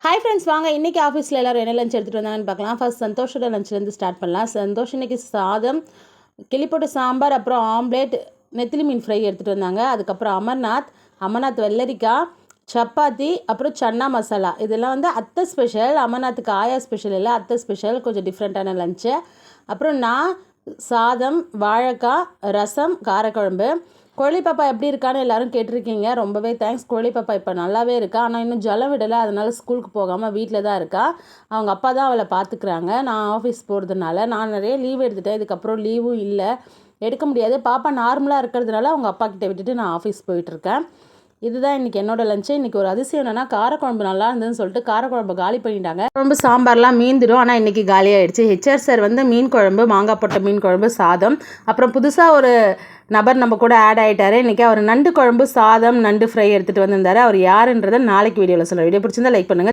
Hi friends, வாங்க இன்றைக்கி ஆஃபீஸில் எல்லோரும் என்ன லஞ்ச் எடுத்துகிட்டு வந்தாங்கன்னு பார்க்கலாம். ஃபர்ஸ்ட் சந்தோஷோட லஞ்ச்லேருந்து ஸ்டார்ட் பண்ணலாம். சந்தோஷ் இன்றைக்கி சாதம், கிளிப்போட்டு சாம்பார், அப்புறம் ஆம்லேட், நெத்திலி மீன் ஃப்ரை எடுத்துகிட்டு வந்தாங்க. அதுக்கப்புறம் அமர்நாத் வெள்ளரிக்காய், சப்பாத்தி, அப்புறம் சன்னா மசாலா. இதெல்லாம் வந்து அத்தை ஸ்பெஷல். அமர்நாத்துக்கு ஆயா ஸ்பெஷல் இல்லை, அத்தை ஸ்பெஷல். கொஞ்சம் டிஃப்ரெண்ட்டான லஞ்சு. அப்புறம் நான் சாதம், வாழைக்காய், ரசம், காரக்குழம்பு. கோழி பாப்பா எப்படி இருக்கான்னு எல்லோரும் கேட்டிருக்கீங்க. ரொம்பவே தேங்க்ஸ். கோழி பாப்பா இப்போ நல்லாவே இருக்கா. ஆனால் இன்னும் ஜலம் விடலை, அதனால் ஸ்கூலுக்கு போகாமல் வீட்டில் தான் இருக்கா. அவங்க அப்பா தான் அவளை பார்த்துக்கிறாங்க. நான் ஆஃபீஸ் போகிறதுனால நான் நிறைய லீவ் எடுத்துட்டேன். இதுக்கப்புறம் லீவும் இல்லை, எடுக்க முடியாது. பாப்பா நார்மலாக இருக்கிறதுனால அவங்க அப்பா கிட்டே விட்டுட்டு நான் ஆஃபீஸ் போயிட்டுருக்கேன். இதுதான் இன்றைக்கி என்னோடய லஞ்சு. இன்றைக்கி ஒரு அதிசயம் என்னென்னா, காரக்குழம்பு நல்லா இருந்ததுன்னு சொல்லிட்டு காரக்குழம்பு காலி பண்ணிட்டாங்க. குழம்பு சாம்பார்லாம் மீந்துடும், ஆனால் இன்றைக்கி காலியாகிடுச்சு. ஹெச்ஆர் சார் வந்து மீன் குழம்பு, மாங்காய் போட்ட மீன் குழம்பு, சாதம். அப்புறம் புதுசாக ஒரு நபர் நம்ம கூட ஆட் ஆகிட்டார். இன்றைக்கி அவர் நண்டு குழம்பு, சாதம், நண்டு ஃப்ரை எடுத்துகிட்டு வந்திருந்தார். அவர் யாருன்றதை நாளைக்கு வீடியோவில் சொல்கிறேன். வீடியோ பிடிச்சிருந்தா லைக் பண்ணுங்கள்.